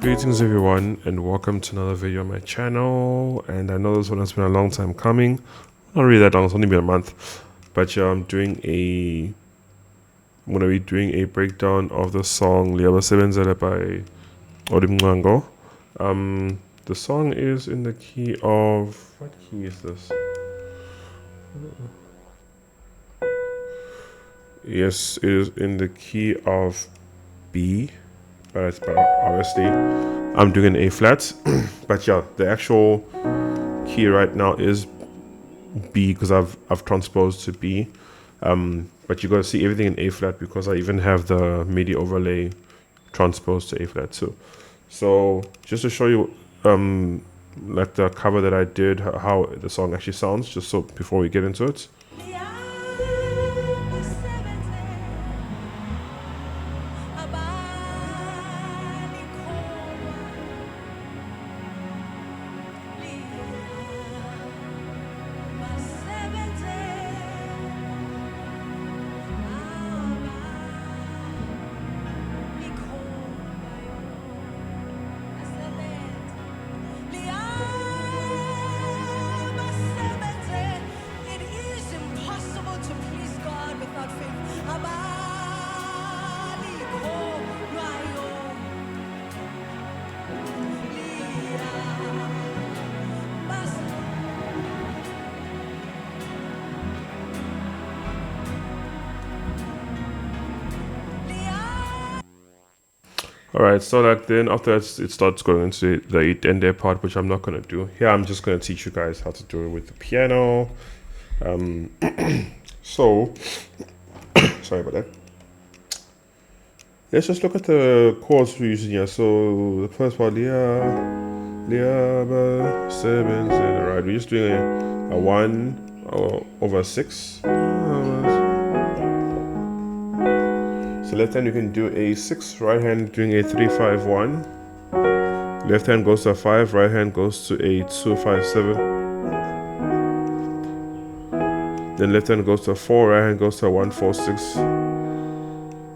Greetings everyone and welcome to another video on my channel. And I know this one has been a long time coming. Not really that long, it's only been a month. But yeah, I'm gonna be doing a breakdown of the song Liyabasebenzela by Mncwango. The song is in the key of, what key is this? Yes, it is in the key of B, but obviously I'm doing an A flat. But yeah, the actual key right now is B because I've transposed to B. But you got to see everything in A flat because I even have the MIDI overlay transposed to A flat too. So just to show you like the cover that I did, how the song actually sounds, just so before we get into it. Alright, so like then after that it starts going into the end there part, which I'm not gonna do. Here I'm just gonna teach you guys how to do it with the piano. So sorry about that. Let's just look at the chords we're using here. So the first part, Liyabasebenzela, right? We're just doing a 1 over 6. So left hand you can do a 6, right hand doing a 3 5 1. Left hand goes to a 5, right hand goes to a 2 5 7. Then left hand goes to a 4, right hand goes to a 1 4 6.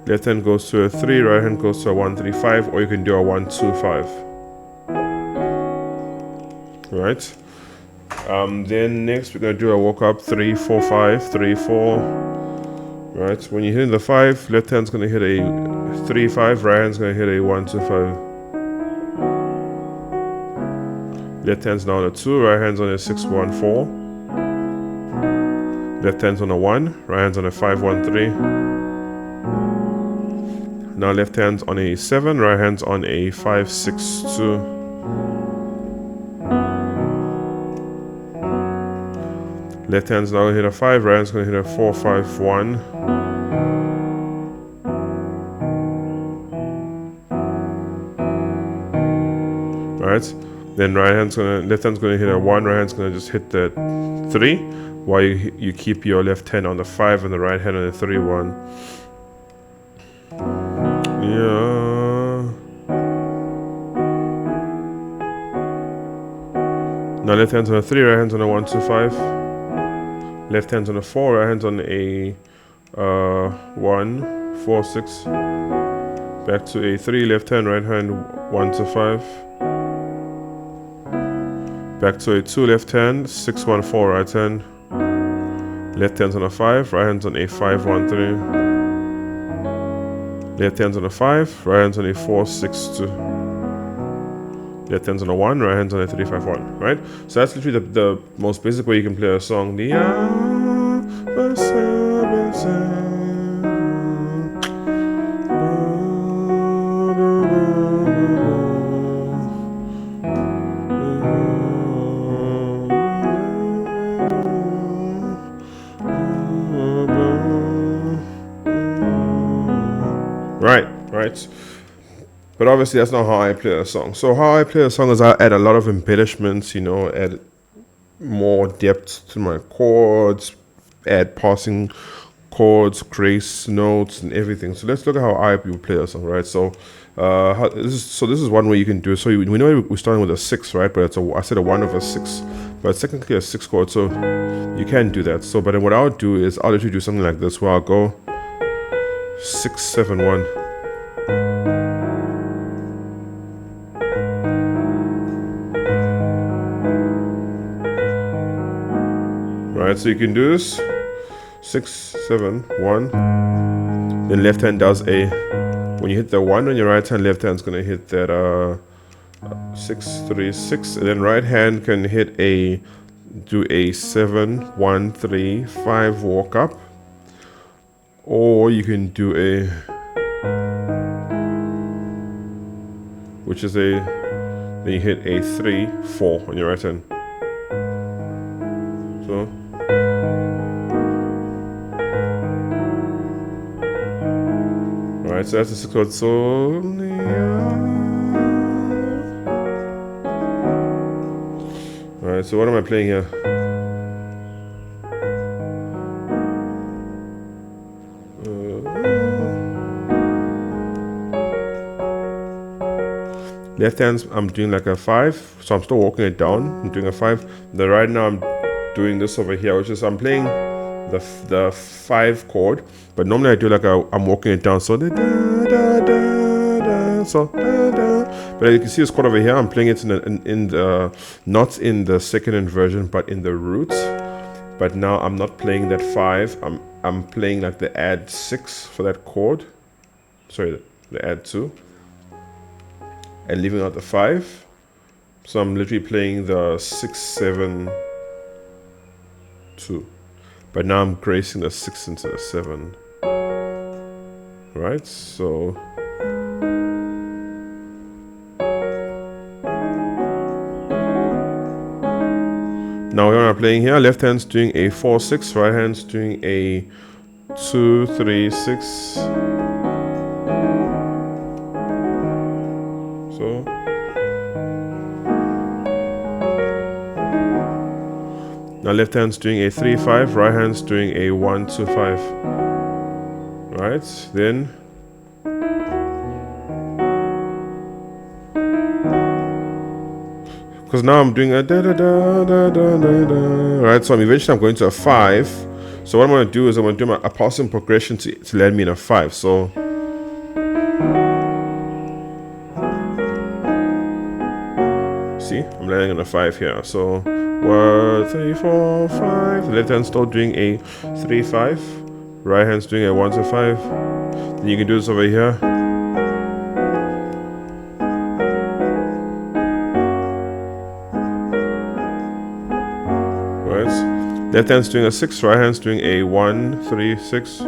Left hand goes to a 3, right hand goes to a 1 3 5, or you can do a 1 2 5. Right? Then next we're gonna do a walk up 3 4 5 3 4. Right, when you hit the 5, left hand's gonna hit a 3 5, right hand's gonna hit a 1 2 5. Left hand's now on a 2, right hand's on a 6 1 4. Left hand's on a 1, right hand's on a 5 1 3. Now left hand's on a 7, right hand's on a 5 6 2. Left hand's now gonna hit a 5, right hand's gonna hit a 4 5 1. Right, then left hand's gonna hit a 1, right hand's gonna just hit the 3, while you keep your left hand on the 5 and the right hand on the 3 1. Yeah. Now left hand's on a 3, right hand's on a 1 2 5. Left hand's on a 4, right hand's on a 1 4 6. Back to a 3, left hand, right hand 1 2 5. Back to a 2, left hand 6 1 4, right hand. Left hand's on a 5, right hand's on a 5 1 3. Left hand's on a 5, right hand's on a 4 6 2. Left hand's on a 1, right hand's on a 3 5 1. Right? So that's literally the most basic way you can play a song. Right. But obviously that's not how I play a song. So how I play a song is I add a lot of embellishments, add more depth to my chords, add passing chords, grace notes, and everything. So let's look at how I would play a song, right? So this is one way you can do it. So we know we're starting with a 6, right? But I said a 1 over 6, but it's technically a 6 chord, so you can do that. So but then what I'll do is I'll literally do something like this, where I'll go 6 7 1. Alright, so you can do this 6, 7, 1. Then left hand does a, when you hit the 1 on your right hand, left hand's gonna hit that 6, 3, 6, and then right hand can hit a, do a 7, 1, 3, 5 walk up, or you can do a, which is a, then you hit a 3, 4 on your right hand. So alright, so that's the 6 chord. So alright, so what am I playing here? Left hands, I'm doing like a 5, so I'm still walking it down. I'm doing a 5. Then right now I'm doing this over here, which is I'm playing the 5 chord, but normally I do like I'm walking it down. So da da da da, so da da. But you can see this chord over here. I'm playing it in the not in the second inversion, but in the root. But now I'm not playing that 5. I'm playing like the add 6 for that chord. Sorry, the add 2. And leaving out the 5. So I'm literally playing the 6, 7, 2. But now I'm gracing the 6 into the 7. Right? So now what am I playing here? Left hand's doing a 4, 6, right hand's doing a 2, 3, 6. So now left hand's doing a 3, 5, right hand's doing a 1, 2, 5. Right, then because now I'm doing a da da da da da da da. Right, so eventually I'm going to a 5. So what I'm going to do is I'm going to do a passing progression to land me in a 5. So see, I'm landing on a 5 here. So 1, 3, 4, 5. The left hand's still doing a 3, 5. Right hand's doing a 1, 2, 5. Then you can do this over here. Right. Left hand's doing a 6. Right hand's doing a 1, 3, 6.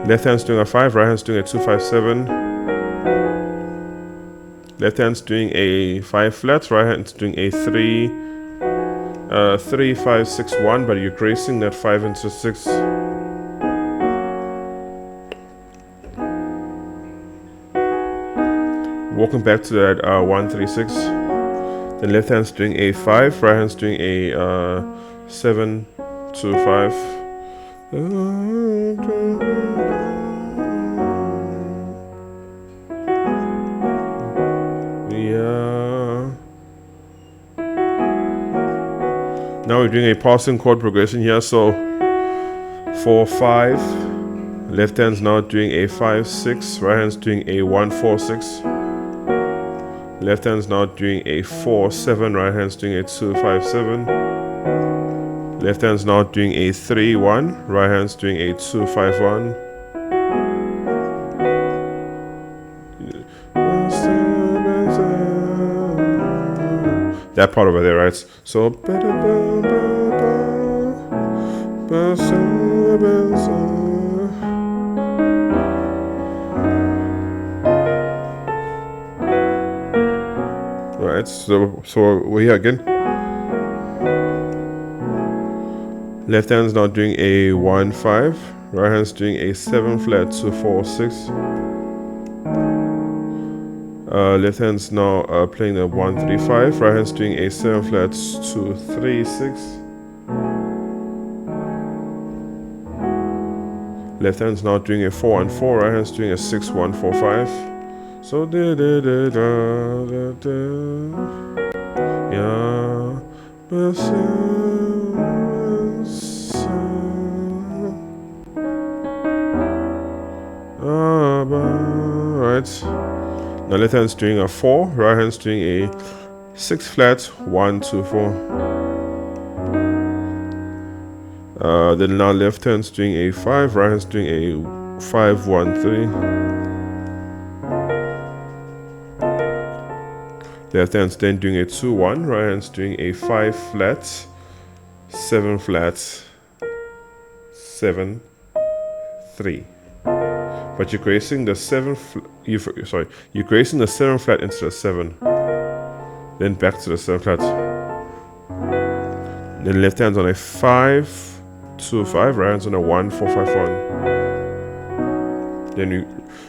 Left hand's doing a 5, right hand's doing a 2, 5, 7. Left hand's doing a 5 flat, right hand's doing a 3, 3, 5, 6, 1, but you're gracing that 5 into 6. Walking back to that 1, 3, 6. Then left hand's doing a 5, right hand's doing a 7, 2, 5. Yeah. Now we're doing a passing chord progression here. So for 5, left hand's now doing a 5, 6, right hand's doing a 1, 4, 6. Left hand's now doing a 4, 7, right hand's doing a 2, 5, 7. Left hand's now doing a 3, 1, right hand's doing a 2, 5, 1. That part over there, right? So right, so we're here again. Left hand's now doing a 1, 5. Right hand's doing a 7 flat, 2, 4, 6. Left hand's now playing the 1, 3, 5. Right hand's doing a 7 flat, 2, 3, 6. Left hand's now doing a 4 and 4. Right hand's doing a 6, 1, 4, 5. So da da da da da da. Yeah. Right. Now left hand's doing a 4, right hand's doing a 6 flat, 1, 2, 4. Then now left hand's doing a 5, right hand's doing a 5, 1, 3. Left hand's then doing a 2, 1, right hand's doing a 5 flat, 7 flat, 7, 3. But you're gracing the 7 you're gracing the 7 flat into the 7. Then back to the 7 flat. Then left hand's on a 5, 2, 5, right hand's on a 1, 4, 5, 1. Then you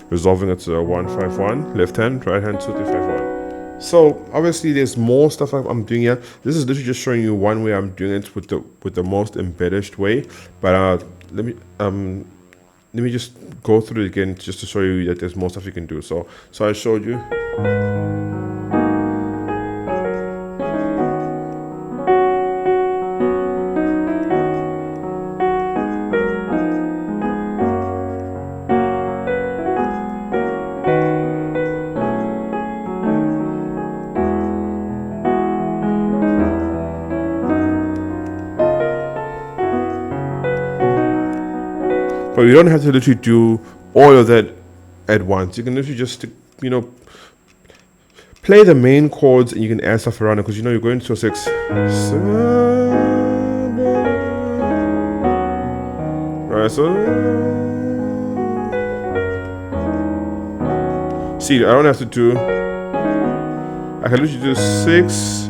resolving it to a 1, 5, 1. Left hand, right hand, 2, 3, 5, 1. So obviously there's more stuff I'm doing here. This is literally just showing you one way I'm doing it with the most embellished way. But let me just go through it again just to show you that there's more stuff you can do. So I showed you. But you don't have to literally do all of that at once. You can literally just, play the main chords and you can add stuff around it, because you're going to a 6. Right, so see, I don't have to do, I can literally do 6,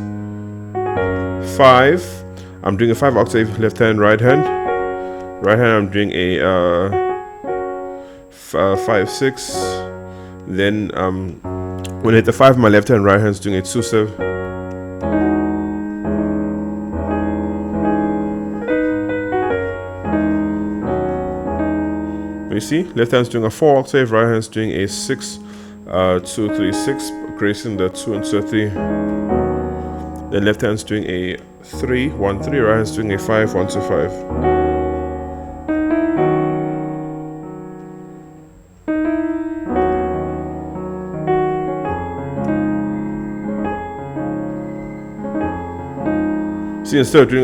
5. I'm doing a 5 octave left hand, right hand. Right hand, I'm doing a 5, 6. Then when I hit the 5, my left hand, right hand's doing a 2, 7. You see, left hand's doing a 4 octave, right hand's doing a 6, 2, 3, 6, gracing the 2 and 2, 3. Then left hand's doing a 3, 1, 3, right hand's doing a 5, 1, 2, 5. See, instead of doing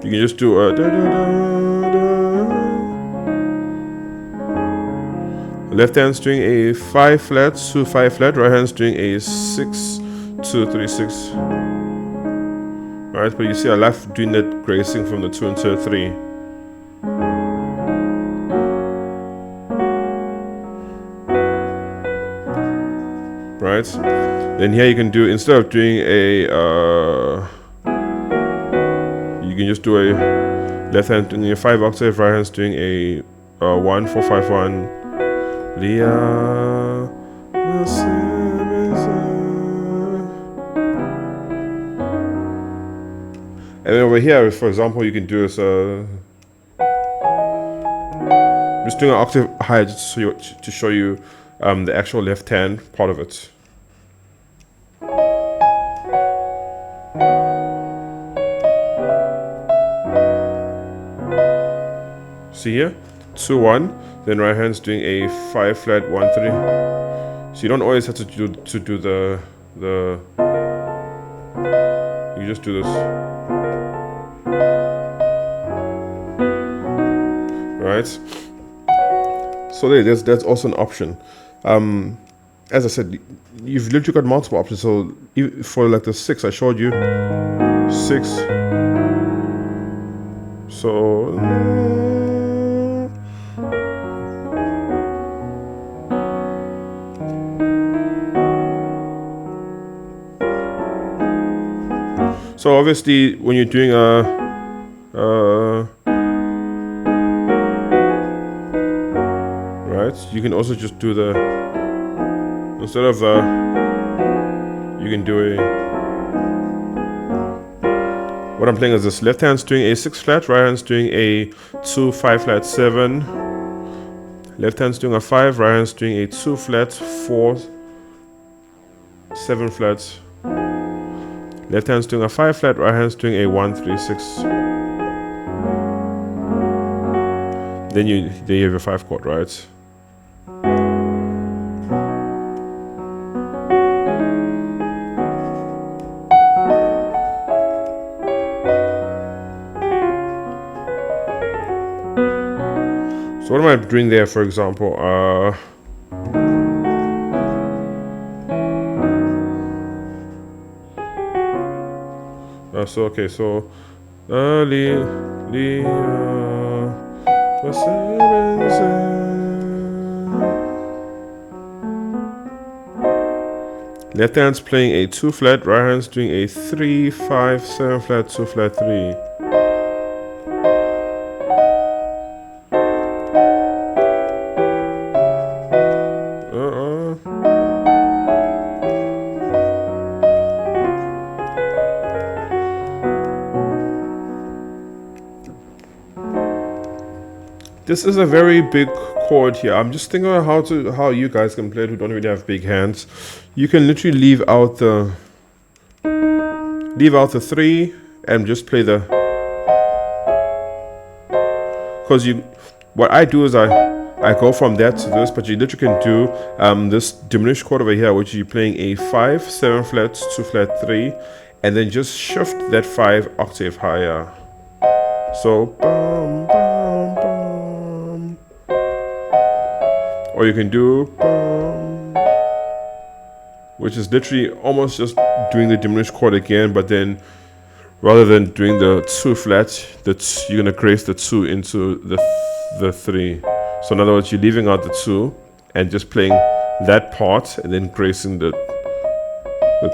you can just do a da, da, da, da. Left hand's doing a 5 flat, 2, 5 flat. Right hand's doing a 6, 2, 3, 6. Alright, but you see I left doing that gracing from the 2 into the 3. Right? Then here you can do, instead of doing a you can just do a left hand doing a 5 octave, right hand's doing a 1, 4, 5, 1. And then over here, for example, you can do this just doing an octave higher just to show you the actual left hand part of it. See here, 2, 1. Then right hand's doing a 5 flat, 1, 3. So you don't always have to do the you just do this. Right? So that's also an option. As I said, you've literally got multiple options. So for like the 6, I showed you 6. So obviously when you're doing right, you can also just do the, instead of you can do a, what I'm playing is this. Left hand's doing a 6 flat, right hand's doing a 2, 5 flat, 7. Left hand's doing a 5, right hand's doing a 2 flat, 4, 7 flats. Left hand's doing a 5 flat, right hand's doing a 1, 3, 6. Then you have a 5 chord, right? So what am I doing there, for example? Okay, so left hand's playing a 2 flat, right hand's doing a 3, 5, 7 flat, 2 flat, 3. This is a very big chord here. I'm just thinking about how you guys can play it who don't really have big hands. You can literally leave out the 3 and just play the, because what I do is I go from that to this, but you literally can do this diminished chord over here, which you're playing a 5, 7 flats, 2 flat, 3, and then just shift that 5 octave higher. So bum, bum, bum. Or you can do which is literally almost just doing the diminished chord again, but then rather than doing the 2 flat, you're gonna grace the 2 into the 3. So in other words, you're leaving out the 2 and just playing that part and then gracing the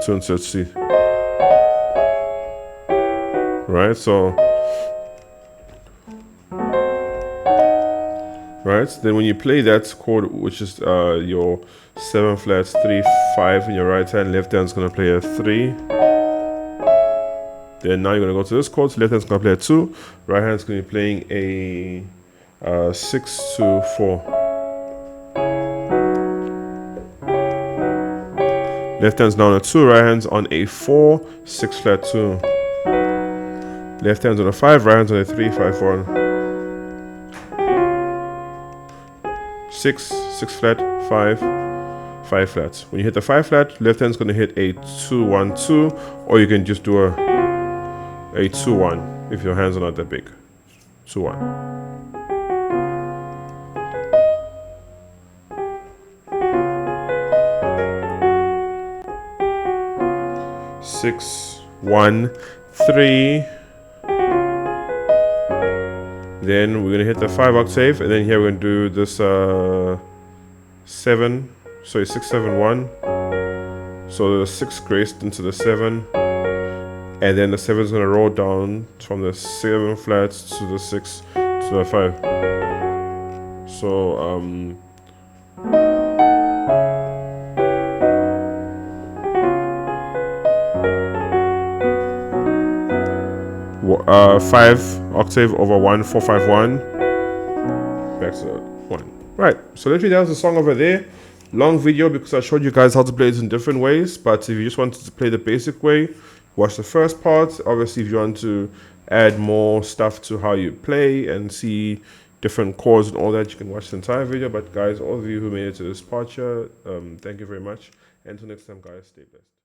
2 into C. Right, so then when you play that chord, which is your 7 flats, 3, 5 in your right hand, left hand's gonna play a 3. Then now you're gonna go to this chord, so left hand's gonna play a 2, right hand's gonna be playing a 6 to 4. Left hand's now on a 2, right hand's on a 4, 6 flat 2. Left hand's on a 5, right hand's on a 3, 5, 4. 6, 6 flat, 5, 5 flats. When you hit the 5 flat, left hand's gonna hit a 2, 1, 2, or you can just do a 2, 1 if your hands are not that big. 2, 1. Six, 1, 3. Then we're gonna hit the 5 octave, and then here we're gonna do this 7, sorry, 6, 7, 1. So the 6 graced into the 7, and then the 7 is gonna roll down from the 7 flats to the 6 to the 5. So 5 octave over 1, 4, 5, 1. Back to 1. Right, so literally that was the song over there. Long video because I showed you guys how to play it in different ways, but if you just wanted to play the basic way, watch the first part. Obviously, if you want to add more stuff to how you play and see different chords and all that, you can watch the entire video. But guys, all of you who made it to this part here, thank you very much. Until next time, guys, stay blessed.